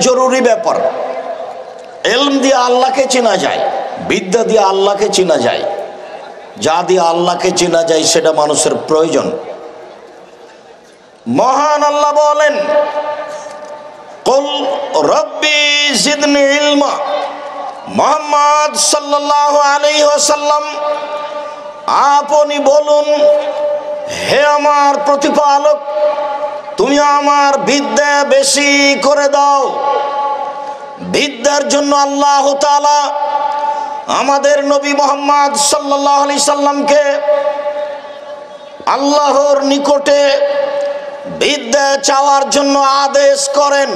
জরুরি ব্যাপার। ইলম দিয়ে আল্লাহকে চেনা যায়, বিদ্যা দিয়ে আল্লাহকে চেনা যায়, যা দিয়ে আল্লাহকে চেনা যায় সেটা মানুষের প্রয়োজন। মহান আল্লাহ বলেন, কুল রব্বি জিদনি ইলমা। মুহাম্মদ সাল্লাল্লাহু আলাইহি ওয়াসাল্লাম আপনি বলুন, হে আমার প্রতিপালক, তুমি আমার বিদ্যা বেশি করে দাও। বিদ্যার জন্য আল্লাহ তাআলা আমাদের নবী মুহাম্মদ সাল্লাল্লাহু আলাইহি সাল্লামকে আল্লাহর নিকটে বিদ্যা চাওয়ার জন্য আদেশ করেন।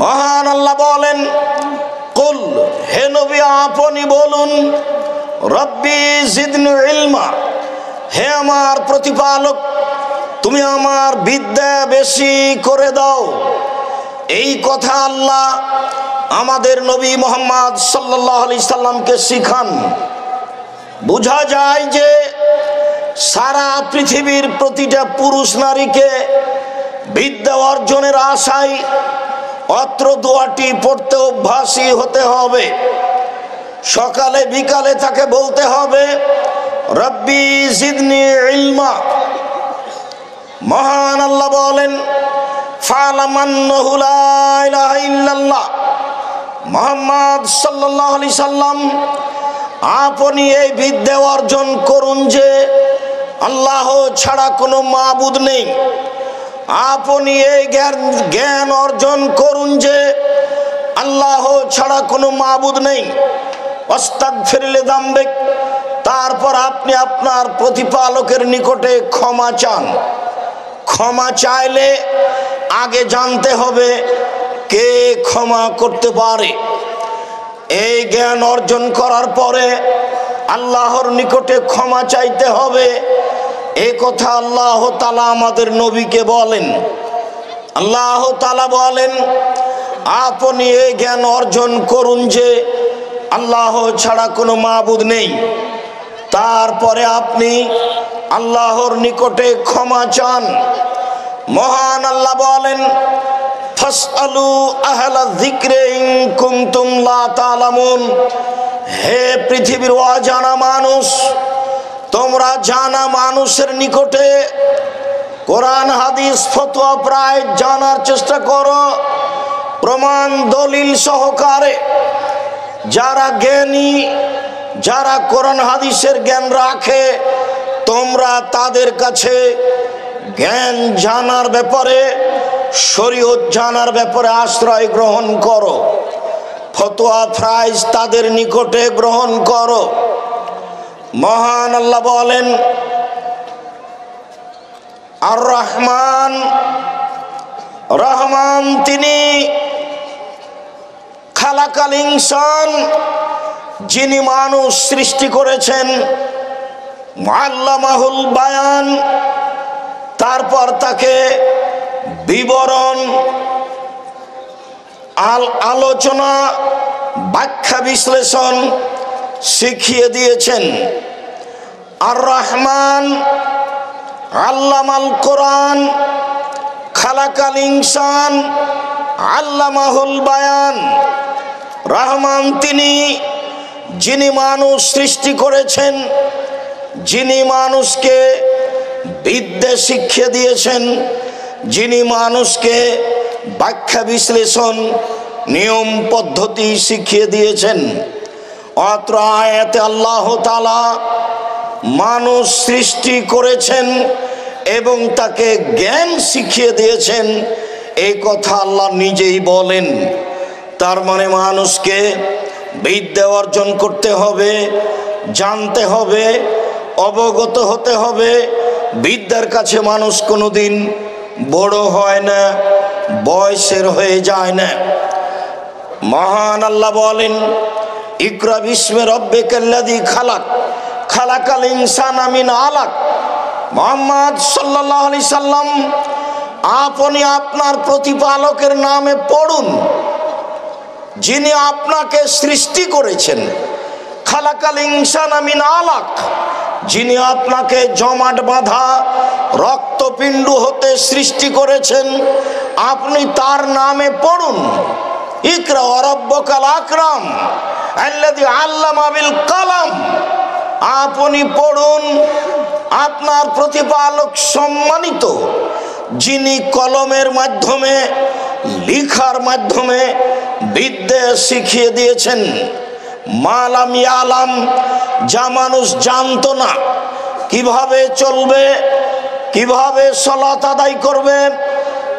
মহান আল্লাহ বলেন, কুল, হে নবী আপনি বলুন, রব্বি জিদনি ইলমা, হে আমার প্রতিপালক, তুমি আমার বিদ্যা বেশি করে দাও। এই কথা আল্লাহ আমাদের নবী মুহাম্মদ সাল্লাল্লাহু আলাইহি সাল্লামকে শিখান। বোঝা যায় যে সারা পৃথিবীর প্রতিটা পুরুষ নারীকে বিদ্যা অর্জনের আশায় অত্র দোয়াটি পড়তে অভ্যাসী হতে হবে। সকালে বিকালে তাকে বলতে হবে, রব্বি জিদনি ইলমা। মহান আল্লাহ বলেন, ফালাম আন্নাহু লা ইলাহা ইল্লাল্লাহ। মুহাম্মদ সাল্লাল্লাহু আলাইহি সাল্লাম আপনি এই বিদ্যা অর্জন করুন যে আল্লাহ ছাড়া কোনো মাবুদ নেই। আপনি এই জ্ঞান অর্জন করুন যে আল্লাহ ছাড়া কোনো মাবুদ নেই। আস্তাগফির লিযামবিক, তারপর আপনি আপনার প্রতিপালকের নিকটে ক্ষমা চান। ক্ষমা চাইলে আগে জানতে হবে কে ক্ষমা করতে পারে। এই জ্ঞান অর্জন করার পরে আল্লাহর নিকটে ক্ষমা চাইতে হবে। এই কথা আল্লাহ তাআলা আমাদের নবীকে বলেন। আল্লাহ তাআলা বলেন, আপনি এই জ্ঞান অর্জন করুন যে আল্লাহ ছাড়া কোনো মাবুদ নেই। তারপরে আপনি আল্লাহর নিকটে ক্ষমা চান। মহান আল্লাহ বলেন, ফাসআলু আহলা যিকরি ইন কুনতুম লা তা'লামুন। হে পৃথিবীর অজানা মানুষ, তোমরা জানা মানুষের নিকটে কোরআন হাদিস ফতোয়া প্রায় জানার চেষ্টা করো, প্রমাণ দলিল সহকারে। যারা জ্ঞানী, যারা কোরআন হাদিসের জ্ঞান রাখে, তোমরা তাদের কাছে জ্ঞান জানার ব্যাপারে, শরীয়ত জানার ব্যাপারে আশ্রয় গ্রহণ করো। ফতোয়া প্রাইজ তাদের নিকটে গ্রহণ করো। মহান আল্লাহ বলেন, আর রহমান, রহমান তিনি খালাকাল ইনসান, যিনি মানুষ সৃষ্টি করেছেন। আল্লামাহুল বায়ান, তারপর তাকে বিবরণ, আলোচনা, ব্যাখ্যা, বিশ্লেষণ শিখিয়ে দিয়েছেন। আর রহমান আল্লামাল কোরআন, খালাকাল ইনসান, আল্লামাহুল বায়ান। রহমান তিনি যিনি মানুষ সৃষ্টি করেছেন, যিনি মানুষকে বিদ্যা শিখিয়ে দিয়েছেন, যিনি মানুষকে ব্যাখ্যা বিশ্লেষণ নিয়ম পদ্ধতি শিখিয়ে দিয়েছেন। অত্র আয়াতে আল্লাহ তাআলা মানুষ সৃষ্টি করেছেন এবং তাকে জ্ঞান শিখিয়ে দিয়েছেন, এই কথা আল্লাহ নিজেই বলেন। তার মানে মানুষকে বিদ্যা অর্জন করতে হবে, জানতে হবে, অবগত হতে হবে। বিদ্যার কাছে মানুষ কোনোদিন বড় হয় না, বয়সের হয়ে যায় না। মহান আল্লাহ বলেন, ইকরা বিস্মি রাব্বিকাল্লাযী খালাক, খালাকাল ইনসানা মিন আলাক। মুহাম্মদ সাল্লাল্লাহু আলাইহি সাল্লাম আপনি আপনার প্রতিপালকের নামে পড়ুন, যিনি আপনাকে সৃষ্টি করেছেন। খালাকাল ইনসানা মিন আলাক, যিনি আপনাকে জমাট বাঁধা রক্তপিণ্ড হতে সৃষ্টি করেছেন, আপনি তার নামে পড়ুন। ইকরা ওয়া রাব্বুকাল আকরাম আল্লাযী আল্লামা বিল কলম। আপনি পড়ুন, আপনার প্রতিপালক সম্মানিত, যিনি কলমের মাধ্যমে, লিখার মাধ্যমে বিদ্যা শিখিয়ে দিয়েছেন। মালাম ইয়ালাম, যা মানুষ জানতো না, কিভাবে চলবে, কিভাবে সালাত আদায় করবে,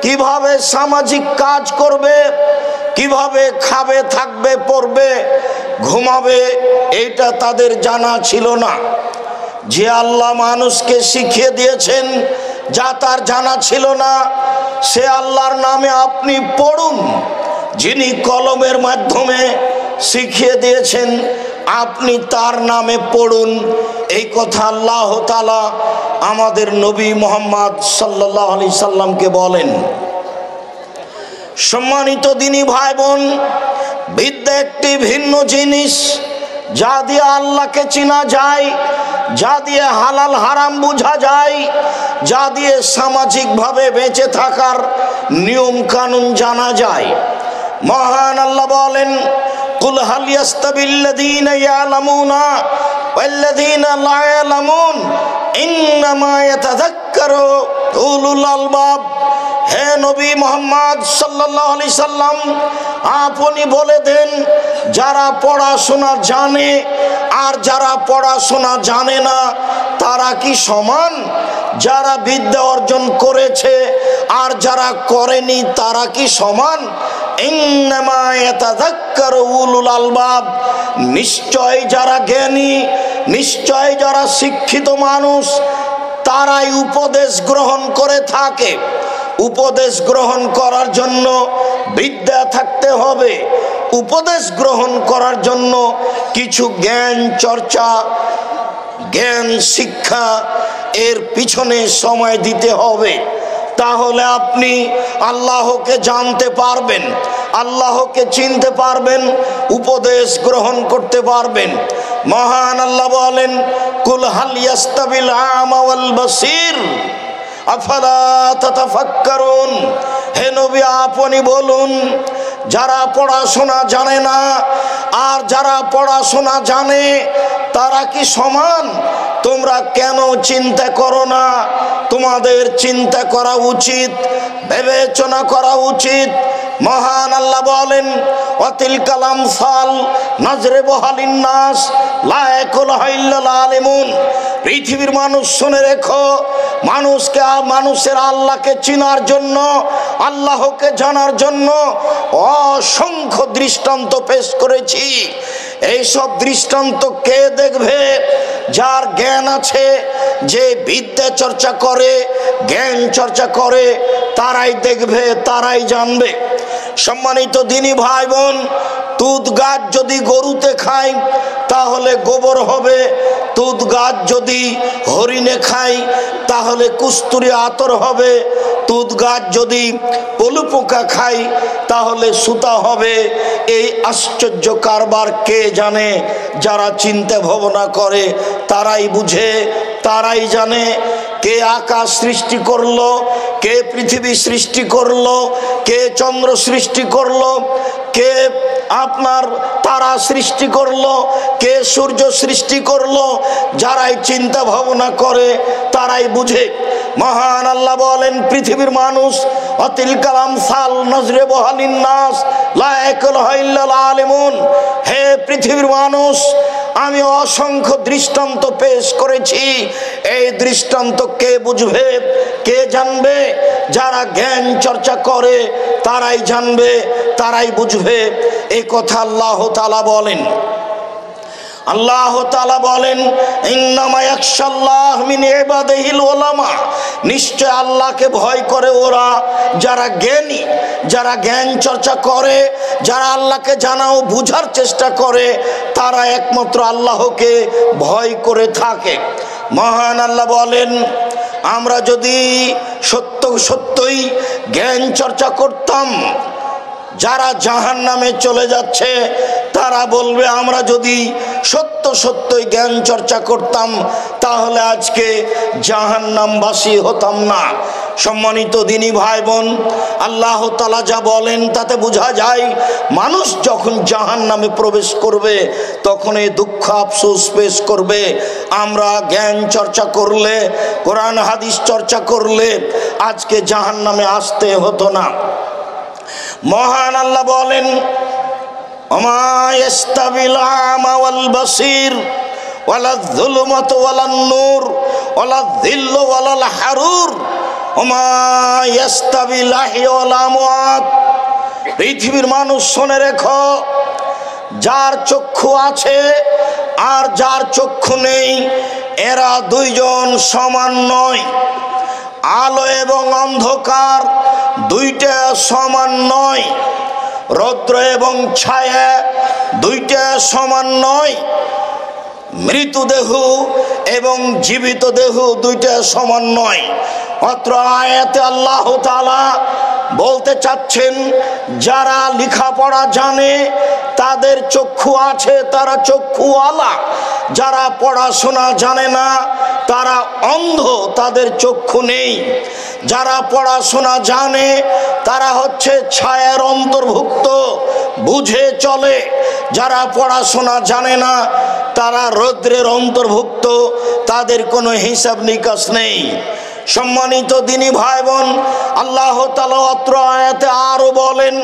কিভাবে সামাজিক কাজ করবে, কিভাবে খাবে, থাকবে, পড়বে, ঘুমাবে, এটা তাদের জানা ছিল না। যে আল্লাহ মানুষকে শিখিয়ে দিয়েছেন, যা তার জানা ছিল না, সে আল্লাহর নামে আপনি পড়ুন। যিনি কলমের মাধ্যমে শিখিয়ে দিয়েছেন, আপনি তার নামে পড়ুন। এই কথা আল্লাহ তাআলা আমাদের নবী মুহাম্মদ সাল্লাল্লাহু আলাইহি সাল্লামকে বলেন। সম্মানিত দিনী ভাই বোন, বিদ্যা একটি ভিন্ন জিনিস, যা দিয়ে আল্লাহকে চেনা যায়, যা দিয়ে হালাল হারাম বোঝা যায়, যা দিয়ে সামাজিকভাবে বেঁচে থাকার নিয়ম কানুন জানা যায়। মহান আল্লাহ বলেন, কুল হাল ইয়াস্তাবিল্লাযীনা ইয়ালামুনা ওয়াল্লাযীনা লা ইয়ালামুন ইন্নামা ইয়াতাযাক্কারু উলুল আলবাব। হে নবী মুহাম্মদ সাল্লাল্লাহু আলাইহি সাল্লাম, আপনি বলে দেন, যারা পড়াশোনা জানে আর যারা পড়াশোনা জানে না, তারা কি সমান? যারা বিদ্যা অর্জন করেছে আর যারা করেনি, তারা কি সমান? ইন্নামা ইয়াতাযাক্কারু উলুল আলবাব। নিশ্চয় যারা জ্ঞানী, নিশ্চয় যারা শিক্ষিত মানুষ, তারাই উপদেশ গ্রহণ করে থাকে। উপদেশ গ্রহণ করার জন্য বিদ্যা থাকতে হবে। উপদেশ গ্রহণ করার জন্য কিছু জ্ঞান চর্চা, জ্ঞান শিক্ষা এর পিছনে সময় দিতে হবে। তাহলে আপনি আল্লাহকে জানতে পারবেন, আল্লাহকে চিনতে পারবেন, উপদেশ গ্রহণ করতে পারবেন। মহান আল্লাহ বলেন, কুল হাল ইয়াস্তাবিল আমা ওয়াল বাসীর আফালা তাতাফাক্কারুন। হে নবী, আপনি বলুন, যারা পড়াশোনা জানে না আর যারা পড়াশোনা জানে, তারা কি সমান? তোমরা কেন চিন্তা করো না? তোমাদের চিন্তা করা উচিত, বিবেচনা করা উচিত। মহান আল্লাহ বলেন, ওয়াতিলকাল আমসাল নাজরিবুহা লিন-নাস লা ইয়াকুলুহা ইল্লাল আলিমুন। পৃথিবীর মানুষ শুনে রেখো, মানুষকে, মানুষের আল্লাহকে চিনার জন্য, আল্লাহকে জানার জন্য অসংখ্য দৃষ্টান্ত পেশ করেছি। এইসব দৃষ্টান্ত কে দেখবে? যার জ্ঞান আছে, যে বিদ্যা চর্চা করে, জ্ঞান চর্চা করে, তারাই দেখবে, তারাই জানবে। সম্মানিত দিনী ভাই বোন, তুত গাছ যদি গরুতে খায় তাহলে গোবর হবে, তুত গাছ যদি হরিণে খায় তাহলে কুস্তুরি আতর হবে, তুত গাছ যদি পলু পোকা খায় তাহলে সুতা হবে। এই আশ্চর্য কারবার কে জানে? যারা চিন্তা ভাবনা করে তারাই বুঝে, তারাই জানে। কে আকাশ সৃষ্টি করলো, কে পৃথিবী সৃষ্টি করলো, কে চন্দ্র সৃষ্টি করলো, কে আপনার তারা সৃষ্টি করলো, কে সূর্য সৃষ্টি করলো, যারাই চিন্তা ভাবনা করে তারাই বুঝে। মহান আল্লাহ বলেন, পৃথিবীর মানুষ ওয়াতিলকাল আমসাল নাজরিবুহা লিন-নাস লা ইয়াকুলুহা ইল্লাল আলিমুন। হে পৃথিবীর মানুষ, আমি অসংখ্য দৃষ্টান্ত পেশ করেছি। এই দৃষ্টান্ত কে বুঝবে, কে জানবে? যারা জ্ঞান চর্চা করে তারাই জানবে, তারাই বুঝবে। এই কথা আল্লাহ তাআলা বলেন। আল্লাহ তাআলা বলেন, ইন্নামা ইয়াখশাল্লাহ মিন ইবাদিহিল উলামা। নিশ্চয় আল্লাহকে ভয় করে ওরা যারা জ্ঞানী, যারা জ্ঞান চর্চা করে, যারা আল্লাহকে জানা ও বুঝার চেষ্টা করে, তারা একমাত্র আল্লাহকে ভয় করে থাকে। মহান আল্লাহ বলেন, আমরা যদি সত্যই জ্ঞান চর্চা করতাম, যারা জাহান্নামে চলে যাচ্ছে তারা বলবে আমরা যদি সত্য সত্যই জ্ঞান চর্চা করতাম তাহলে আজকে জাহান্নামবাসী হতাম না। সম্মানিত দিনী ভাই বোন, আল্লাহ তাআলা যা বলেন তাতে বোঝা যায় মানুষ যখন জাহান্নামে প্রবেশ করবে তখন এই দুঃখ আফসোস পেশ করবে, আমরা জ্ঞান চর্চা করলে, কোরআন হাদিস চর্চা করলে আজকে জাহান্নামে আসতে হতো না। মহান আল্লাহ বলেন, ওমা ইয়াস্তাবিল আমা ওয়াল বাসীর ওয়ালা যুলমাতু ওয়ালান নূর ওয়ালা যিল্লু ওয়ালাল হারুর ওমা ইয়াস্তাবিল আহইয়া ওয়াল আমওয়াত। পৃথিবীর মানুষ শুনে রেখো, যার চক্ষু আছে আর যার চক্ষু নেই এরা দুইজন সমান নয়। আলো এবং অন্ধকার দুইটা সমান নয়। রৌদ্র এবং ছায়া দুইটা সমান নয়। মৃতদেহ এবং জীবিত দেহ দুইটা সমান নয়। অত্র আয়াতে আল্লাহ তাআলা বলতে চাচ্ছেন, যারা লেখাপড়া জানে তাদের চক্ষু আছে, তারা চক্ষুওয়ালা। যারা পড়াশোনা জানে না তারা অন্ধ, তাদের চক্ষু নেই। যারা পড়াশোনা জানে তারা হচ্ছে ছায়ার অন্তর্ভুক্ত, বুঝে চলে। যারা পড়াশোনা জানে না তারা রৌদ্রের অন্তর্ভুক্ত, তাদের কোনো হিসাব নিকাশ নেই। সম্মানিত দিনী ভাই বোন, আল্লাহ তাআলা অত্র আয়াতে আরো বলেন,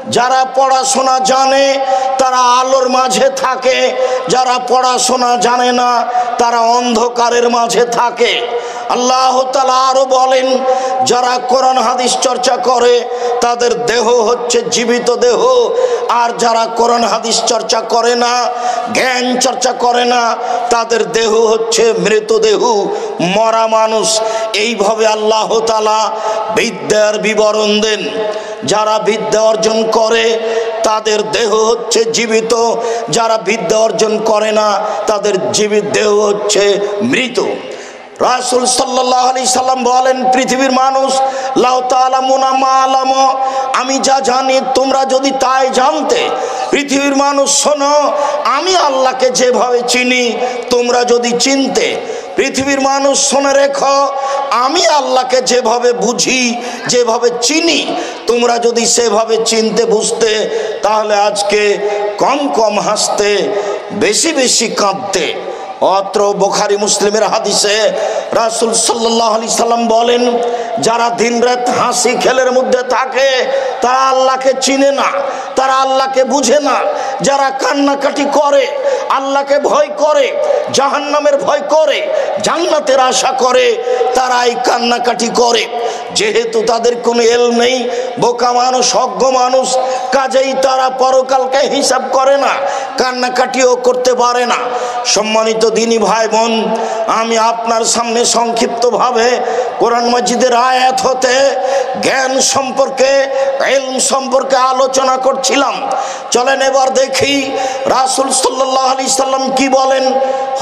যারা পড়াশোনা জানে তারা আলোর মাঝে থাকে, যারা পড়াশোনা জানে না তারা অন্ধকারের মাঝে থাকে। আল্লাহ তাআলা আরো বলেন, যারা কোরআন হাদিস চর্চা করে তাদের দেহ হচ্ছে জীবিত দেহ, আর যারা কোরআন হাদিস চর্চা করে না, জ্ঞান চর্চা করে না, তাদের দেহ হচ্ছে মৃতদেহ, মরা মানুষ। এইভাবে আল্লাহ তাআলা বিদ্যার বিবরণ দেন। যারা বিদ্যা অর্জন করে তাদের দেহ হচ্ছে জীবিত, যারা বিদ্যা অর্জন করে না তাদের জীবিত দেহ হচ্ছে মৃত। রাসূল সাল্লাল্লাহু আলাইহি সাল্লাম বলেন, পৃথিবীর মানুষ লাউ তাআলামুনা মা আলাম, আমি যা জানি তোমরা যদি তাই জানতে। পৃথিবীর মানুষ শোনো, আমি আল্লাহকে যেভাবে চিনি তোমরা যদি চিনতে। পৃথিবীর মানুষ শুনে রেখো, আমি আল্লাহকে যেভাবে বুঝি, যেভাবে চিনি, তোমরা যদি সেভাবে চিনতে বুঝতে তাহলে আজকে কম কম হাসতে, বেশি বেশি কাঁদতে। অত্র বুখারী মুসলিমের হাদিসে রাসূল সাল্লাল্লাহু আলাইহি সাল্লাম বলেন, যারা দিনরাত হাসি খেলের মধ্যে থাকে তারা আল্লাহকে চিনে না, তারা আল্লাহকে বুঝে না। যারা কান্নাকাটি করে, আল্লাহকে ভয় করে, জাহান্নামের ভয় করে, জান্নাতের আশা করে, তারা এই কান্নাকাটি করে। যেহেতু তাদের কোনো ইলম নেই, বোকা মানুষ, অজ্ঞ মানুষ, কাজেই তারা পরকালকে হিসাব করে না, কান্নাকাটিও করতে পারে না। সম্মানিত দিনী ভাই বোন, আমি আপনার সামনে সংক্ষিপ্তভাবে কোরআন মাজিদের আয়াত হতে জ্ঞান সম্পর্কে, ইলম সম্পর্কে আলোচনা করছিলাম। চলেন এবার দেখি রাসূল সাল্লাল্লাহু আলাইহি সাল্লাম কি বলেন।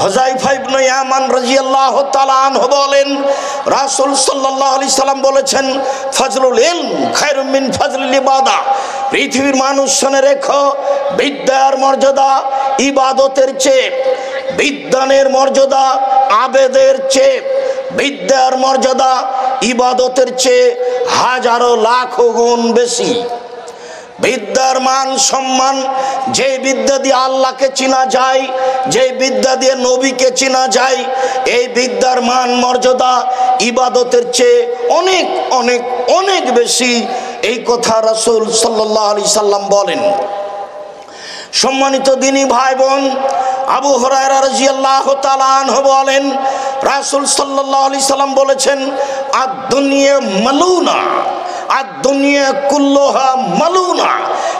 হুযায়ফা ইবনে ইয়ামান রাদিয়াল্লাহু তাআলা আনহু বলেন, রাসূল সাল্লাল্লাহু আলাইহি সাল্লাম বলেছেন, ফাজলুল ইলম খায়রুম মিন ফাজলিল ইবাদা। পৃথিবীর মানুষ শুনে রেখো, বিদ্যার মর্যাদা ইবাদতের চেয়ে, বিজ্ঞানের মর্যাদা আবেদের চেয়ে, বিদ্যার মর্যাদা ইবাদতের চেয়ে হাজারো লাখো গুণ বেশি। বিদ্যার মান সম্মান, যে বিদ্যা দিয়ে আল্লাহকে চেনা যায়, যে বিদ্যা দিয়ে নবীকে চেনা যায়, এই বিদ্যার মান মর্যাদা ইবাদতের চেয়ে অনেক অনেক অনেক বেশি। এই কথা রাসূল সাল্লাল্লাহু আলাইহি সাল্লাম বলেন। সম্মানিত দিনী ভাই বোন, আবু হুরায়রা রাদিয়াল্লাহু তাআলা আনহু বলেন, রাসূল সাল্লাল্লাহু আলাইহি সাল্লাম বলেছেন, আদ-দুনিয়া মালুনা, আদ-দুনিয়া কুল্লুহা মালুনা।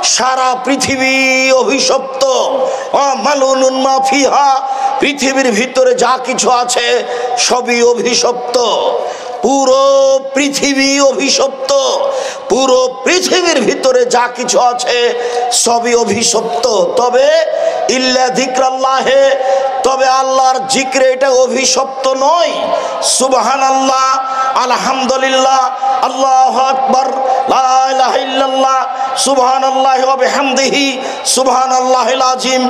সারা পৃথিবী অভিশপ্ত। মালুনুন মা ফিহা, পৃথিবীর ভিতরে যা কিছু আছে সবই অভিশপ্ত। পুরো পৃথিবী অভিশপ্ত। পুরো পৃথিবীর ভিতরে যা কিছু আছে সবই অভিশপ্ত। তবে ইল্লা যিকরাল্লাহে, তবে আল্লাহর জিক্রে এটা অভিশপ্ত নয়। সুবহানাল্লাহ, আলহামদুলিল্লাহ, আল্লাহু আকবার, লা ইলাহা ইল্লাল্লাহ, ইল্লাল্লাহ, সুবহানাল্লাহি ওয়া বিহামদিহি, সুবহানাল্লাহিল আযীম,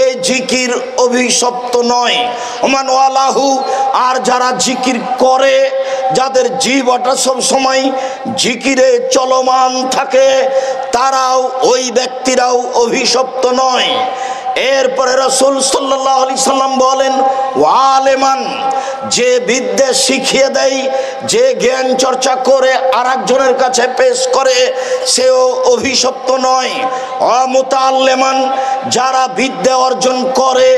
এই জিকির অভিশপ্ত নয়। ওমান ওয়ালাহু, আর যারা জিকির করে, যাদের জীবটা সব সময় জিকিরে চলমান থাকে, তারাও, ওই ব্যক্তিরাও অভিশপ্ত নয়। এরপরে রাসূল সাল্লাল্লাহু আলাইহি সাল্লাম বলেন, ওয়ালেমান, যে বিদ্যা শিখিয়ে দেয়, যে জ্ঞান চর্চা করে আরেকজনের কাছে পেশ করে, সেও অভিশপ্ত নয়। অমুতাআল্লিমান, যারা বিদ্যা অর্জন করে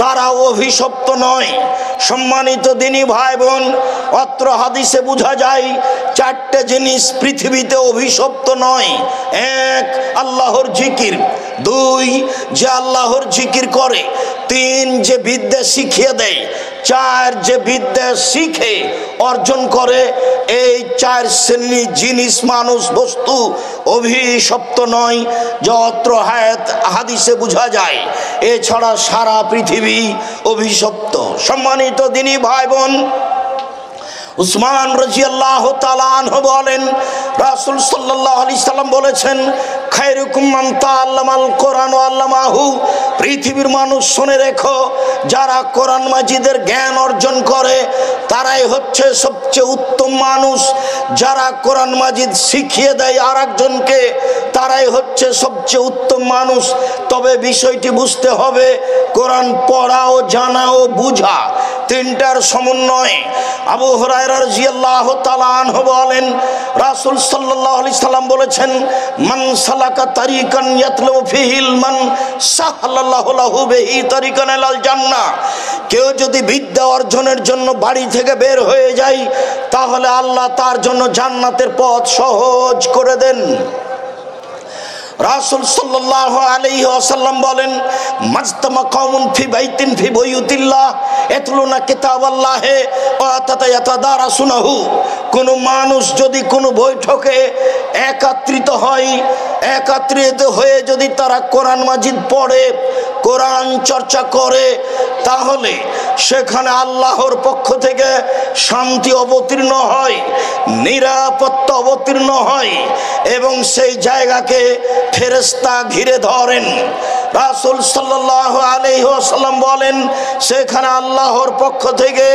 তারাও অভিশপ্ত নয়। সম্মানিত দিনী ভাই বোন, অত্র হাদিসে বোঝা যায় চারটে জিনিস পৃথিবীতে অভিশপ্ত নয়। এক, আল্লাহর জিকির। দুই, যে আল্লাহর জিকির করে। তিন, যে বিদ্যা শিখিয়ে দেয়। চার, যে বিদ্যা শিখে অর্জন করে। এই চার শ্রেণী জিনিস, মানুষ, বস্তু অভিশপ্ত নয়, যা অত্র হাদিসে বোঝা যায়। এছাড়া সারা পৃথিবী অভিশপ্ত। সম্মানিত দিনী ভাই বোন, উসমান রাদিয়াল্লাহু তাআলা আনহু বলেন, রাসূল সাল্লাল্লাহু আলাইহি সাল্লাম বলেছেন, খায়রুকুম মান তাআল্লামাল কোরআন ওয়া আল্লামাহু, পৃথিবীর মানুষ শুনে রেখো, যারা কোরআন মাজিদের জ্ঞান অর্জন করে তারাই হচ্ছে সবচেয়ে উত্তম মানুষ। যারা কোরআন মাজিদ শিখিয়ে দেয় আরেকজনকে, তারাই হচ্ছে সবচেয়ে উত্তম মানুষ। তবে বিষয়টি বুঝতে হবে, কোরআন পড়া ও জানা ও বুঝা তিনটার সমন্বয়। আবু হুরায়রা রাদিয়াল্লাহু তাআলা আনহু বলেন, রাসূল সাল্লাল্লাহু আলাইহি সাল্লাম বলেছেন, মান সালাকা তারিকান ইয়াতলু ফিহি ইলমান সাহাল্লাল্লাহু লাহু বিহি তারিকান ইলাল জান্নাহ। কেউ যদি বিদ্যা অর্জনের জন্য বাড়ি থেকে বের হয়ে যায়, তাহলে আল্লাহ তার জন্য জান্নাতের পথ সহজ করে দেন। রাসূল সাল্লাল্লাহু আলাইহি ওয়াসাল্লাম বলেন, মাজতামা কওমুন ফি বাইতিন ফি বুয়ুতিল্লাহ ইয়াতলুনা কিতাবাল্লাহি ওয়া তাতাদারাসুনাহু। কোন মানুষ যদি কোনো বৈঠকে একত্রিত হয়ে যদি তারা কোরআন মাজিদ পড়ে, কোরআন চর্চা করে, তাহলে সেখানে আল্লাহর পক্ষ থেকে শান্তি অবতীর্ণ হয়, নিরাপত্তা অবতীর্ণ হয়, এবং সেই জায়গাকে ফেরেশতা ঘিরে ধরেন। রাসূল সাল্লাল্লাহু আলাইহি ওয়াসাল্লাম বলেন, সেখানে আল্লাহর পক্ষ থেকে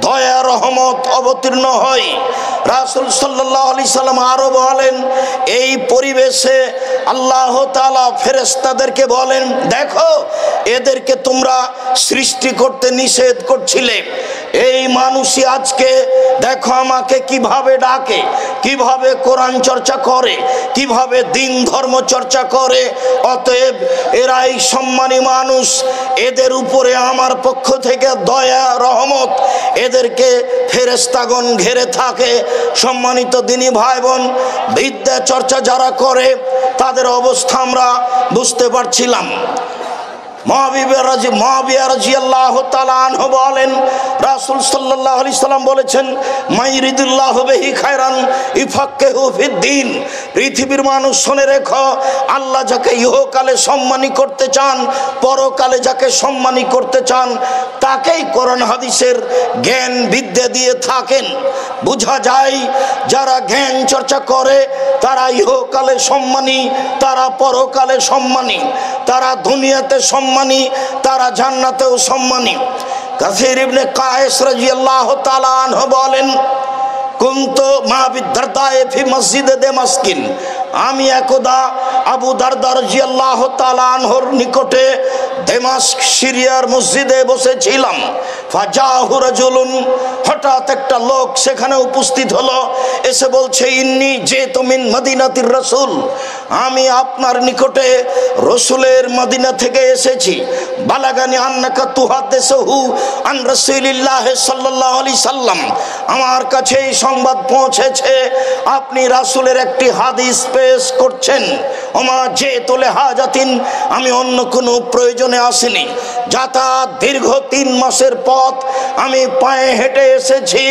দয়া রহমত অবতীর্ণ হয়। রাসূল সাল্লাল্লাহু আলাইহি সাল্লাম আরো বলেন, এই পরিবেশে আল্লাহ তাআলা ফেরেশতাদেরকে বলেন, দেখো, এদেরকে তোমরা সৃষ্টি করতে নিষেধ করছিলে, এই মানুষই আজকে দেখো আমাকে কিভাবে ডাকে, কিভাবে কোরআন চর্চা করে, কিভাবে দিন ধর্ম চর্চা করে। অতএব এরাই সম্মানী মানুষ, এদের উপরে আমার পক্ষ থেকে দয়া রহমত, এদেরকে ফেরেশতাগণ ঘিরে থাকে। সম্মানিত দিনী ভাই বোন, বিদ্যা চর্চা যারা করে তাদের অবস্থা আমরা বুঝতে পারছিলাম। মুআবিয়া রাদিয়াল্লাহু তাআলা আনহু বলেন, রাসূল সাল্লাল্লাহু আলাইহি সাল্লাম বলেছেন, মাইরিদুল্লাহু বিহি খায়রান ইফাক্কিহু ফিদ্দীন। পৃথিবীর মানুষ শুনে রেখো, আল্লাহ যাকে ইহকালে সম্মানী করতে চান, পরকালে যাকে সম্মানী করতে চান, তাকেই কোরআন হাদিসের জ্ঞান বিদ্যা দিয়ে থাকেন। বোঝা যায় যারা জ্ঞান চর্চা করে তারা ইহকালে সম্মানী, তারা পরকালে সম্মানী, তারা দুনিয়াতে সম্মানী, তারা জান্নাতেও সম্মানী। কাসির ইবনে কায়েস রাদিয়াল্লাহু তাআলা আনহু বলেন, কুনতু মা বিদারদায়ে ফি মসজিদে দামাস্কিন। আমি একদা আবু দারদা রাদিয়াল্লাহু তাআলা আনহুর নিকটে দামাস্ক সিরিয়ার মসজিদে বসেছিলাম। ফাজাহু রাজুলুন, হঠাৎ একটা লোক সেখানে উপস্থিত হলো, এসে বলছে, ইন্নী জিতু মিন মদিনাতির রাসূল, আমি আপনার নিকটে রাসূলের মদিনা থেকে এসেছি। বালাগানি আন্নাকা তুহাদ্দিসুহু আন রাসূলিল্লাহ সাল্লাল্লাহু আলাইহি সাল্লাম, আমার কাছে এই সংবাদ পৌঁছেছে আপনি রাসূলের একটি হাদিস পেশ করছেন। ওমা জিতু লিহাজাতিন, আমি অন্য কোনো প্রয়োজনে আসিনি। যাতায়াত দীর্ঘ 3 মাসের পথ আমি পায়ে হেঁটে এসেছি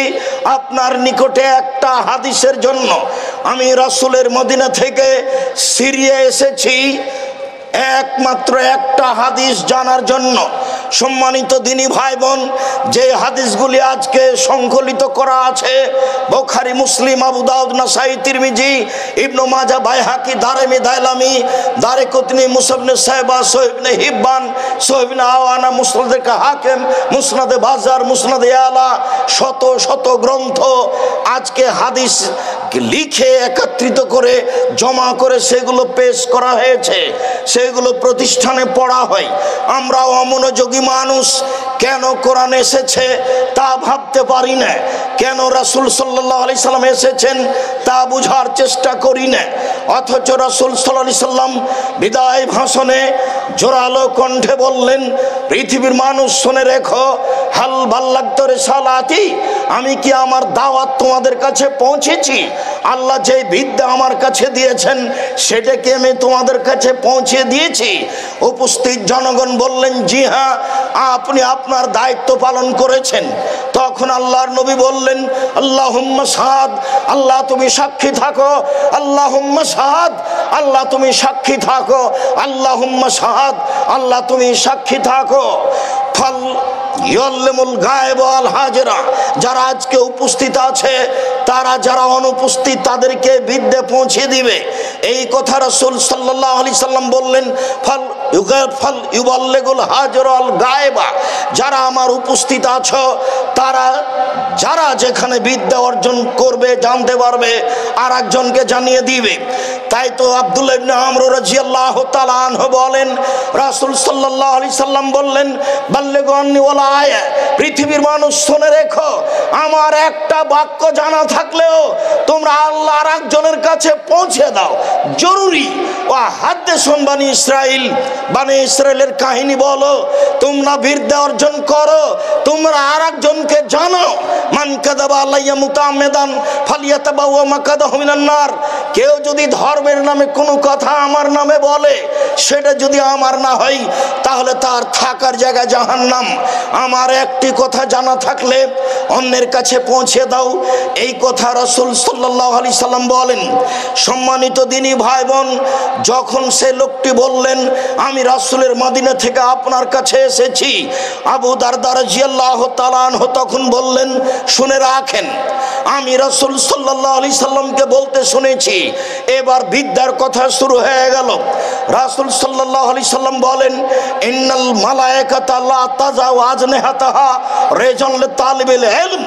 আপনার নিকটে একটা হাদিসের জন্য। আমি রাসূলের মদিনা থেকে সিরিয়া এসেছি একমাত্র একটা হাদিস জানার জন্য। সম্মানিত দিনী ভাই বোন, যে হাদিসগুলি আজকে সংকলিত করা আছে বুখারী, মুসলিম, আবু দাউদ, নাসাই, তিরমিজি, ইবনে মাজাহ, বাইহাকি, দারমি, দাইলামি, দারকুতনি, মুসনাদ সাহেবা, সহিহ ইবনে হিব্বান, সহিহ ইবনে আওয়ানা, মুসনাদ হাকিম, মুসনাদ বাজার, মুসনাদ আলা, শত শত গ্রন্থ আজকে হাদিস লিখে একত্রিত করে জমা করে সেগুলো পেশ করা হয়েছে, সেগুলো প্রতিষ্ঠানে পড়া হয়। আমরা অমনোযোগী মানুষ, কেন কোরআন এসেছে তা ভাবতে পারি না, কেন রাসূল সাল্লাল্লাহু আলাইহি সাল্লাম এসেছেন তা বুঝার চেষ্টা করি না। অথচ রাসূল সাল্লাল্লাহু আলাইহি সাল্লাম বিদায় ভাষণে জোরালো কণ্ঠে বললেন, পৃথিবীর মানুষ শুনে রেখো, হাল বাল্লাগতু রিসালাতি, আমি কি আমার দাওয়াত তোমাদের কাছে পৌঁছেছি? আল্লাহ যে বিদ্যা আমার কাছে দিয়েছেন সেটাকে আমি তোমাদের কাছে পৌঁছে দিয়েছি। উপস্থিত জনগণ বললেন, জি হ্যাঁ, আপনি আপনার দায়িত্ব পালন করেছেন। তখন আল্লাহর নবী বললেন, আল্লাহুম্মা শাহাদ, আল্লাহ তুমি সাক্ষী থাকো, আল্লাহুম্মা শাহাদ, আল্লাহ তুমি সাক্ষী থাকো, আল্লাহুম্মা শাহাদ, আল্লাহ তুমি সাক্ষী থাকো। ফল ইয়াল্লামুল গায়ব আল হাজরা, যারা আজকে উপস্থিত আছে তারা যারা অনুপস্থিত তাদেরকে বিদ্যা পৌঁছে দিবে, এই কথা রাসূল সাল্লাল্লাহু আলাইহি সাল্লাম বললেন। ফল ইউবাল্লিগুল হাজরা আল গায়বা, যারা আমার উপস্থিত আছো তারা যারা যেখানে বিদ্যা অর্জন করবে, জানতে পারবে, আর একজনকে জানিয়ে দিবে। তাই তো আব্দুল্লাহ ইবনে আমর রাদিয়াল্লাহু তাআলা আনহু বলেন, রাসূল সাল্লাল্লাহু আলাইহি সাল্লাম বললেন, বাল্লিগু আন্নী ওয়ালা আয়া, পৃথিবীর মানুষ শুনে রেখো, আমার একটা বাক্য জানা থাকলেও তোমরা আল্লাহ আর একজনের কাছে পৌঁছে দাও, জরুরি। ও হাদিসুন বানি ইসরাইল, বানি ইসরাইলের কাহিনী বলো, তোমরা বিদ্যা অর্জন করো, তোমরা আর একজনকে জানাও। মান কাযাবা আলাইয়া মুতাআম্মিদান ফালিয়াতাবাওয়া মাকাদাহু মিনান নার, কেউ যদি ধর্মের নামে কোনো কথা আমার নামে বলে, সেটা যদি আমার না হয় তাহলে তার থাকার জায়গা জাহান্নাম। আমার একটি কথা জানা থাকলে অন্যের কাছে পৌঁছে দাও, এই কথা রাসূল সাল্লাল্লাহু আলাইহি সাল্লাম বলেন। সম্মানিত দিনী ভাই বোন, যখন সে লোকটি বললেন, আমি রাসূলের মদিনা থেকে আপনার কাছে এসেছি, আবু দারদা রাদিয়াল্লাহু তাআলা আনহু তখন বললেন, শুনে রাখেন, আমি রাসূল সাল্লাল্লাহু আলাইহি সাল্লামকে বলতে শুনেছি। এবার বিদ্যার কথা শুরু হয়ে গেল। রাসূল সাল্লাল্লাহু আলাইহি সাল্লাম বলেন, ইন্নাল মালায়েকাতা লা তাযাউ আজনিহাতাহা রিজাল লিতালিবিল ইলম,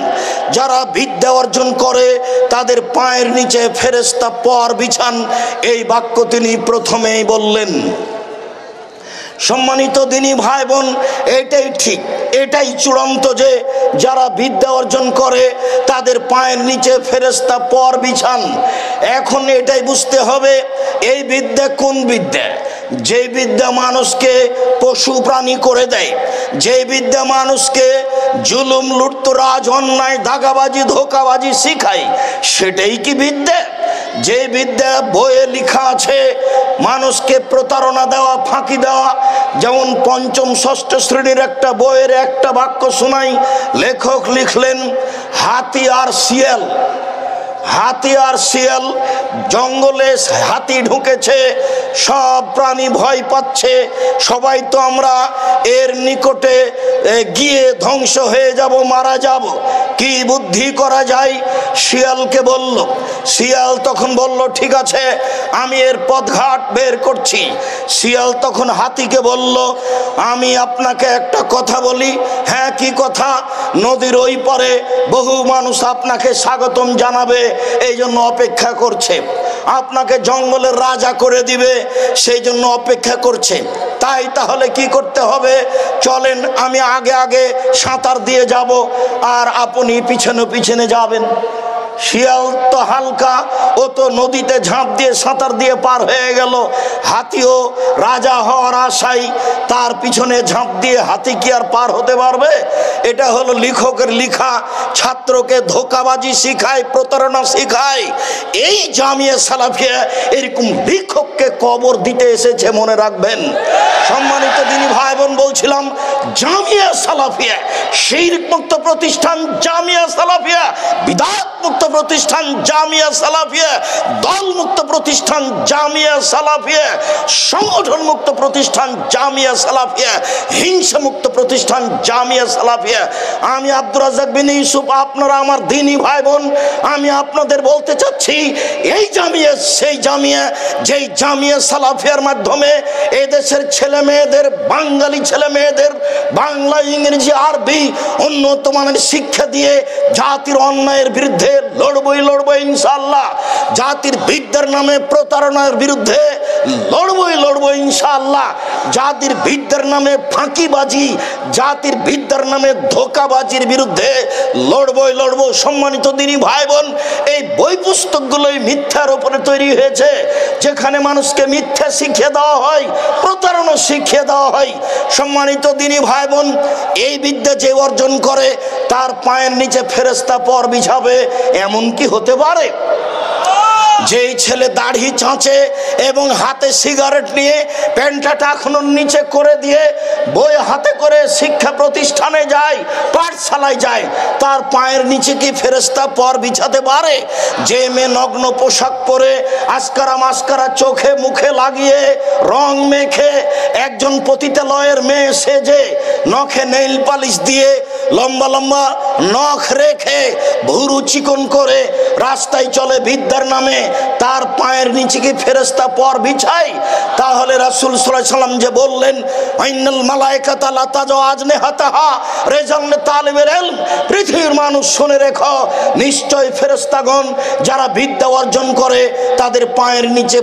যারা বিদ্যা অর্জন করে তাদের পায়ের নিচে ফেরেশতা পর বিছান, এই বাক্য তিনি প্রথমেই বললেন। সম্মানিত দিনী ভাই বোন, এটাই ঠিক, এটাই চূড়ান্ত যে যারা বিদ্যা অর্জন করে তাদের পায়ের নিচে ফেরেশতা পর বিছান। এখন এটাই বুঝতে হবে, এই বিদ্যা কোন বিদ্যা? যে বিদ্যা মানুষকে পশু প্রাণী করে দেয়, যে বিদ্যা মানুষকে জুলুম, লুটতরাজ, অন্যায়, দাগাবাজি, ধোকাবাজি শিখায়, সেটাই কি বিদ্যা? যে বিদ্যা বইয়ে লেখা আছে মানুষকে প্রতারণা দেওয়া, ফাঁকি দেওয়া, যেমন পঞ্চম ষষ্ঠ শ্রেণীর একটা বইয়ের একটা বাক্য শোনাই, লেখক লিখলেন, হাতি আর শিয়াল, হাতি আর শিয়াল, জঙ্গলে হাতি ঢুকেছে, সব প্রাণী ভয় পাচ্ছে, সবাই তো আমরা এর নিকটে গিয়ে ধ্বংস হয়ে যাব, মারা যাব, কি বুদ্ধি করা যায়? শিয়ালকে বলল, শিয়াল তখন বলল, ঠিক আছে, আমি এর পথঘাট বের করছি। শিয়াল তখন হাতিকে বলল, আমি আপনাকে একটা কথা বলি। হ্যাঁ, কি কথা? নদীর ওই পারে বহু মানুষ আপনাকে স্বাগতম জানাবে, এই জন্য অপেক্ষা করছে, আপনাকে জঙ্গলের রাজা করে দিবে, সেই জন্য অপেক্ষা করছে। তাই তাহলে কি করতে হবে? চলেন, আমি আগে আগে সাঁতার দিয়ে যাব, আর আপনি পিছনে পিছনে যাবেন। শিয়াল তো হালকা, ও তো নদীতে ঝাঁপ দিয়ে সাঁতার দিয়ে পার হয়ে গেল। হাতিও রাজা হওয়ার আশায় তার পিছনে ঝাঁপ দিয়ে, হাতি কি আর পার হতে পারবে? এটা হলো লেখকের লেখা, ছাত্রকে ধোকাবাজি শিখায়, প্রতারণা শিখায়। এই জামিয়া সালাফিয়া এরকম লেখককে কবর দিতে এসেছে, মনে রাখবেন। সম্মানিত দিনী ভাই বোন, বলছিলাম জামিয়া সালাফিয়া শিরক মুক্ত প্রতিষ্ঠান, জামিয়া সালাফিয়া বিদআত মুক্ত প্রতিষ্ঠান জামিয়া সালাফিয়া, দল মুক্ত প্রতিষ্ঠান জামিয়া সালাফিয়া, সংগঠন মুক্ত প্রতিষ্ঠান জামিয়া সালাফিয়া, হিংসা মুক্ত প্রতিষ্ঠান জামিয়া সালাফিয়া। আমি আব্দুর রাজ্জাক বিন ইউসুফ, আপনারা আমার দিনী ভাই বোন, আমি আপনাদের বলতে চাচ্ছি এই জামিয়া সেই জামিয়া, যেই জামিয়া সালাফিয়ার মাধ্যমে এদেশের ছেলে মেয়েদের, বাঙালি ছেলে মেয়েদের বাংলা, ইংরেজি, আরবি উন্নত মানের শিক্ষা দিয়ে জাতির অন্যায়ের বিরুদ্ধে লড়বই ইনশাআল্লাহ। জাতির বিদ্যার নামে প্রতারণার বিরুদ্ধে লড়বই ইনশাআল্লাহ। জাতির বিদ্যার নামে ফাঁকিবাজি, জাতির বিদ্যার নামে ধোঁকাবাজির বিরুদ্ধে লড়বো। সম্মানিত দিনী ভাই বোন, এই বই পুস্তকগুলোই মিথ্যার উপরে তৈরি হয়েছে, যেখানে মানুষকে মিথ্যা শিখিয়ে দেওয়া হয়, প্রতারণা শিখিয়ে দেওয়া হয়। সম্মানিত দিনী ভাই বোন, এই বিদ্যা যে অর্জন করে তার পায়ের নিচে ফেরেশতা পর বিছাবে, এমন কি হতে পারে? যেই ছেলে দাড়ি চাঁচে এবং হাতে সিগারেট নিয়ে প্যান্টটা টাকনুর নিচে করে দিয়ে বই হাতে করে শিক্ষা প্রতিষ্ঠানে যায়, পাঠশালায় যায়, তার পায়ের নিচে কি ফেরেশতা পর বিছাতে পারে? যে মেয়ে নগ্ন পোশাক পরে আস্কারা মাস্কারা চোখে মুখে লাগিয়ে রং মেখে একজন পতিতালয়ের মেয়ে সেজে, নখে নেইল পালিশ দিয়ে লম্বা লম্বা নখ রেখে ভুরু চিকন করে রাস্তায় চলে বিদ্যার নামে, তার পায়ের নিচে কি ফেরেশতা পর বিছায়? তাহলে রাসূল সাল্লাল্লাহু আলাইহি সাল্লাম যে বললেন, আইনাল মালায়েকাতা লা তাজু আজনিহাতাহা রিজাল তালিবেল ইলম, পৃথিবীর মানুষ শুনে রেখো, নিশ্চয় ফেরেশতাগণ যারা বিদ্যা অর্জন করে তাদের পায়ের নিচে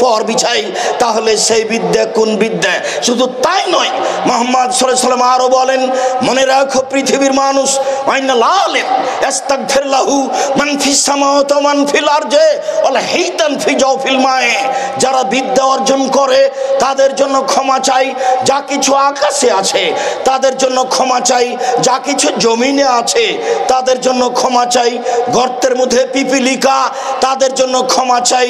পর বিছায়। তাহলে সেই বিদ্যা কোন বিদ্যা? শুধু তাই নয়, মুহাম্মদ সাল্লাল্লাহু আলাইহি সাল্লাম আরো বলেন, মনে রাখো পৃথিবীর মানুষ, আইনাল আলিম ইস্তাগফির লাহু মান ফিস সামাওয়াতি ওয়া মান ফিল আরজি ওয়ালা হাইতান ফি জাওফিল মায়ে, যারা বিদ্যা অর্জন করে তাদের জন্য ক্ষমা চাই যা কিছু আকাশে আছে, তাদের জন্য ক্ষমা চাই যা কিছু জমিনে আছে, তাদের জন্য ক্ষমা চাই গর্তের মধ্যে পিপিলিকা, তাদের জন্য ক্ষমা চাই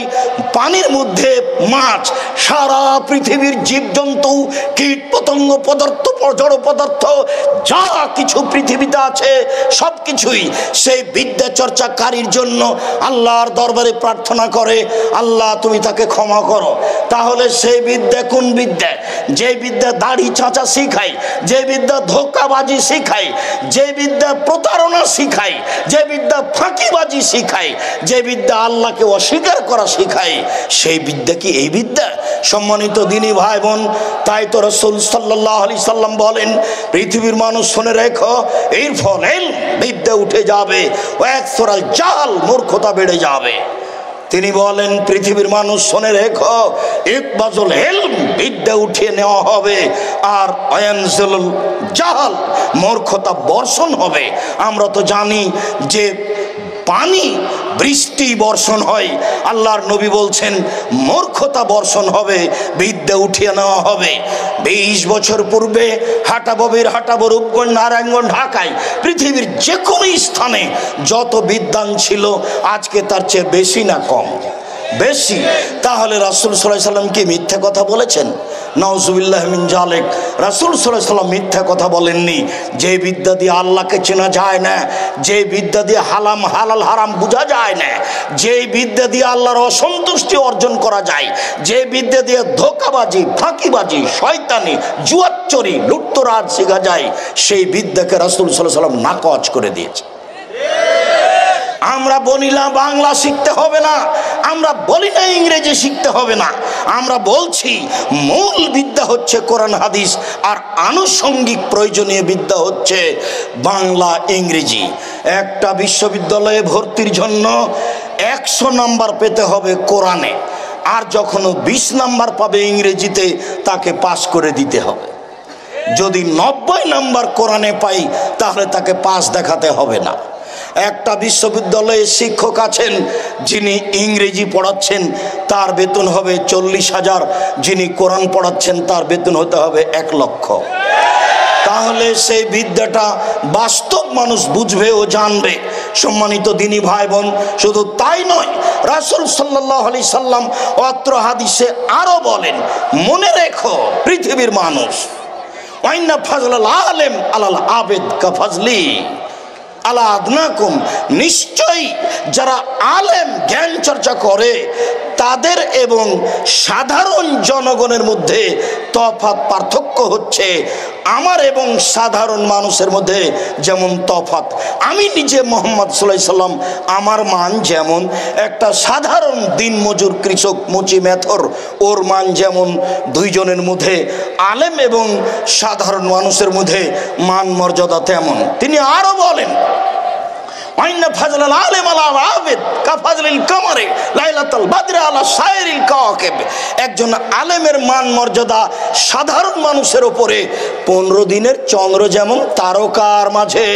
পানির মধ্যে মাছ, সারা পৃথিবীর জীবজন্তু, কীট পতঙ্গ, পদার্থ, জড় পদার্থ যা কিছু পৃথিবীতে আছে সব কিছুই সেই বিদ্যা চর্চাকারীর জন্য আল্লাহর দরবারে প্রার্থনা করে, আল্লাহ তুমি তাকে ক্ষমা করো। তাহলে সেই বিদ্যা কোন বিদ্যা? যে বিদ্যা দাড়ি চাঁচা শিখায়, যে বিদ্যা ধোঁকাবাজি শিখায়, যে বিদ্যা প্রতারণা শিখায়, যে বিদ্যা ফাঁকিবাজি শিখায়, যে বিদ্যা আল্লাহকে অস্বীকার করা শিখায়, সেই বিদ্যা কি এই বিদ্যা? সম্মানিত দিনী ভাই বোন, তাই তো রাসূল সাল্লাল্লাহু আলাইহি সাল্লাম বলেন, পৃথিবীর মানুষ শুনে রেখো, এর ফলে বিদ্যা উঠে যাবে, ওয়াকসুরাল জাহাল, মূর্খতা বেড়ে যাবে। তিনি বলেন, পৃথিবীর মানুষ শুনে রেখো, ইকবাজুল ইলম, বিদ্যা উঠিয়ে নেওয়া হবে, আর আয়ানজুল জাহাল, মূর্খতা বর্ষণ হবে। আমরা তো জানি যে পানি বৃষ্টি বর্ষণ হয়, আল্লাহর নবী বলছেন মূর্খতা বর্ষণ হবে, বিদ্যা উঠিয়ে নেওয়া হবে। 20 বছর পূর্বে হাটাববির হাটাবো রূপগঞ্জ, নারায়ণগঞ্জ, ঢাকায়, পৃথিবীর যে কোনো স্থানে যত বিদ্বান ছিল আজকে তার চেয়ে বেশি না কম? বেশি। তাহলে রাসূল সাল্লাল্লাহু আলাইহি সাল্লাম কি মিথ্যা কথা বলেছেন? নাউজুবিল্লাহ মিন জালিক। রাসূল সাল্লাল্লাহু আলাইহি সাল্লাম মিথ্যা কথা বলেননি। যে বিদ্যা দিয়ে আল্লাহকে চেনা যায় না, যে বিদ্যা দিয়ে হালাল হারাম বোঝা যায় না, যে বিদ্যা দিয়ে আল্লাহর অসন্তুষ্টি অর্জন করা যায়, যে বিদ্যা দিয়ে ধোঁকাবাজি, ফাঁকিবাজি, শয়তানি, জুয়াচুরি, লুটতরাজ শেখা যায়, সেই বিদ্যাকে রাসূল সাল্লাল্লাহু আলাইহি সাল্লাম নাকচ করে দিয়েছে। আমরা বলি না বাংলা শিখতে হবে না, আমরা বলি না ইংরেজি শিখতে হবে না, আমরা বলছি মূল বিদ্যা হচ্ছে কোরআন হাদিস, আর আনুষঙ্গিক প্রয়োজনীয় বিদ্যা হচ্ছে বাংলা ইংরেজি। একটা বিশ্ববিদ্যালয়ে ভর্তির জন্য 100 নাম্বার পেতে হবে কোরআনে, আর যখন 20 নাম্বার পাবে ইংরেজিতে তাকে পাস করে দিতে হবে। যদি 90 নাম্বার কোরআনে পাই তাহলে তাকে পাস দেখাতে হবে না। একটা বিশ্ববিদ্যালয়ে শিক্ষক আছেন যিনি ইংরেজি পড়াচ্ছেন, তার বেতন হবে 40,000, যিনি কোরআন পড়াচ্ছেন তার বেতন হতে হবে 1 লক্ষ। তাহলে সেই বিদ্যাটা বাস্তব মানুষ বুঝবে ও জানবে। সম্মানিত দিনী ভাই বোন, শুধু তাই নয়, রাসূল সাল্লাল্লাহু আলাইহি সাল্লাম অত্র হাদিসে আরো বলেন, মনে রেখো পৃথিবীর মানুষ, ওয়াইন্না ফাজলাল আলেম আলাল আবেদ কা ফাজলি, আলা আদনাকুম, নিশ্চয়ই যারা আলেম জ্ঞান চর্চা করে তাদের এবং সাধারণ জনগণের মধ্যে তফাৎ পার্থক্য হচ্ছে আমার এবং সাধারণ মানুষের মধ্যে যেমন তফাৎ। আমি নিজে মোহাম্মদ সাল্লাল্লাহু আলাইহি সাল্লাম, আমার মান যেমন একটা সাধারণ দিনমজুর কৃষক মুচি মেথর, ওর মান যেমন, দুইজনের মধ্যে আলেম এবং সাধারণ মানুষের মধ্যে মান মর্যাদা তেমন। তিনি আরো বলেন, আইনা ফাজলাল আলেম আলা আবিদ কা ফাজলিল কামারে লাইলাতুল বদর আলা সাইরিল কাওয়াকিব। একজন আলেমের মান মর্যাদা সাধারণ মানুষের উপরে 15 দিনের চন্দ্র যেমন তারকার মাঝে,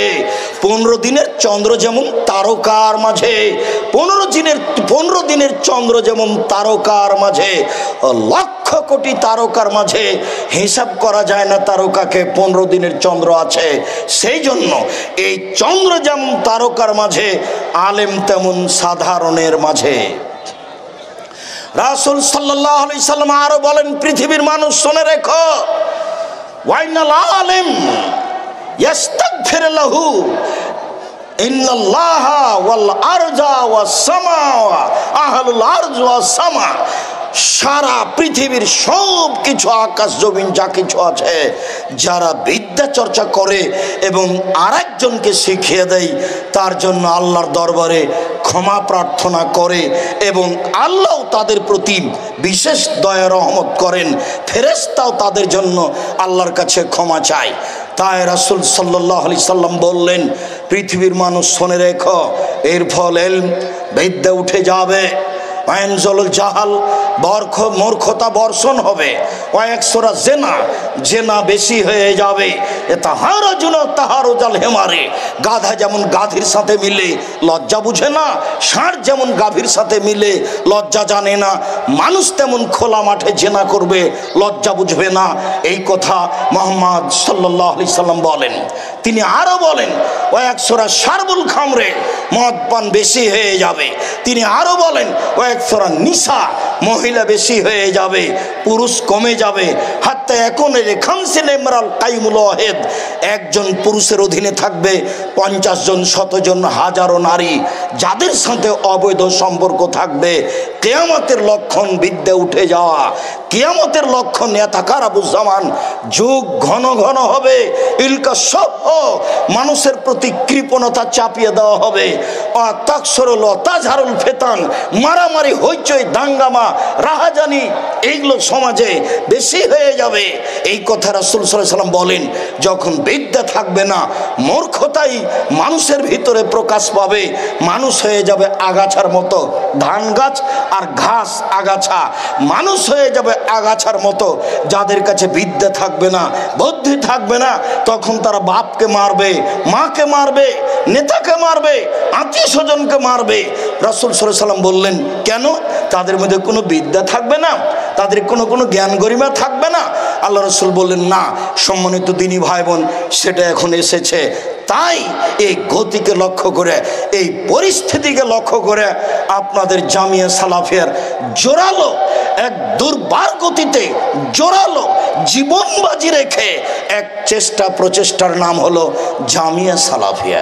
15 দিনের চন্দ্র যেমন তারকার মাঝে, 15 দিনের চন্দ্র যেমন তারকার মাঝে, লক্ষ কোটি তারকার মাঝে হিসাব করা যায় না তারকাকে 15 দিনের চন্দ্র আছে। সেই জন্য এই চন্দ্র যেমন তারকার মাঝে, আলেম তেমন সাধারণের মাঝে। রাসূল সাল্লাল্লাহু আলাইহি সাল্লাম আরো বলেন, পৃথিবীর মানুষ শুনে রেখো, ওয়াইনাল আলিম ইস্তাগফির লাহু ইন্নাল্লাহা ওয়াল আরজা ওয়াস সামা আহলুল আরজ ওয়াস সামা। সারা পৃথিবীর সব কিছু, আকাশ জমিন যা কিছু আছে, যারা বিদ্যা চর্চা করে এবং আরেকজনকে শিখিয়ে দেয়, তার জন্য আল্লাহর দরবারে ক্ষমা প্রার্থনা করে এবং আল্লাহ তাদের প্রতি বিশেষ দয়া রহমত করেন, ফেরেশতাও তাদের জন্য আল্লাহর কাছে ক্ষমা চায়। তাই রাসূল সাল্লাল্লাহু আলাইহি সাল্লাম বললেন, পৃথিবীর মানুষ শুনে রেখো, এর ফল ইলম, বিদ্যা উঠে যাবে, আইনজল জাহাল, মূর্খতা বর্ষণ হবে, ওয়াকসরা জেনা, জেনা বেশি হয়ে যাবে, তাহারুজাল হেমারে, গাধা যেমন গাধীর সাথে মিলে লজ্জা বুঝে না, ষাঁড় যেমন গাভীর সাথে মিলে লজ্জা জানে না, মানুষ তেমন খোলা মাঠে জেনা করবে, লজ্জা বুঝবে না। এই কথা মুহাম্মদ সাল্লাল্লাহু আলাইহি সাল্লাম বলেন। তিনি আরো বলেন, ওয়াকসরা শারবুল খামরে, মদ পান বেশি হয়ে যাবে। তিনি আরো বলেন, ওয়াকসরা নিসা, মহিলা বেশি হয়ে যাবে, পুরুষ কমে যাবে। হাত্তা এখন খামসিন ইমরাল কাইমুল ওয়াহিদ, একজন পুরুষের অধীনে থাকবে 50 জন, 100 জন, হাজারো নারী, যাদের সাথে অবৈধ সম্পর্ক থাকবে। কিয়ামতের লক্ষণ বিদ্যা উঠে যাওয়া, কিয়ামতের লক্ষণ ইয়াতাকারাবুজ্জামান, যুগ ঘন ঘন হবে, ইলকা সব মানুষের প্রতি কৃপণতা চাপিয়ে দেওয়া হবে, তাকসরুল তাজহারুল ফিতান, মারামারি, হইচই, দাঙ্গামা, রাহাজানি, এইগুলো সমাজে বেশি হয়ে যাবে। এই কথা রাসূল সাল্লাল্লাহু আলাইহি সাল্লাম বলেন। যখন বিদ্যা থাকবে না, মূর্খতাই মানুষের ভিতরে প্রকাশ পাবে, মানুষ হয়ে যাবে আগাছার মতো, ধান গাছ আর ঘাস আগাছা, মানুষ হয়ে যাবে আগাছার মতো। যাদের কাছে বিদ্যা থাকবে না, বুদ্ধি থাকবে না, তখন তারা বাপকে মারবে, মাকে মারবে, নেতাকে মারবে, আত্মীয় স্বজনকে মারবে। রাসূল সাল্লাল্লাহু আলাইহি সাল্লাম বললেন, কেন? তাদের মধ্যে কোনো বিদ্যা থাকবে না, তাদের কোনো জ্ঞান গরিমা থাকবে না। আল্লাহ রাসূল বললেন, না সম্মানিত দিনী ভাই বোন, সেটা এখন এসেছে। তাই এই গতিকে লক্ষ্য করে, এই পরিস্থিতিকে লক্ষ্য করে আপনাদের জামিয়া সালাফিয়ার জোরালো এক দুর্বার গতিতে, জোরালো জীবনবাজি রেখে এক প্রচেষ্টার নাম হলো জামিয়া সালাফিয়া।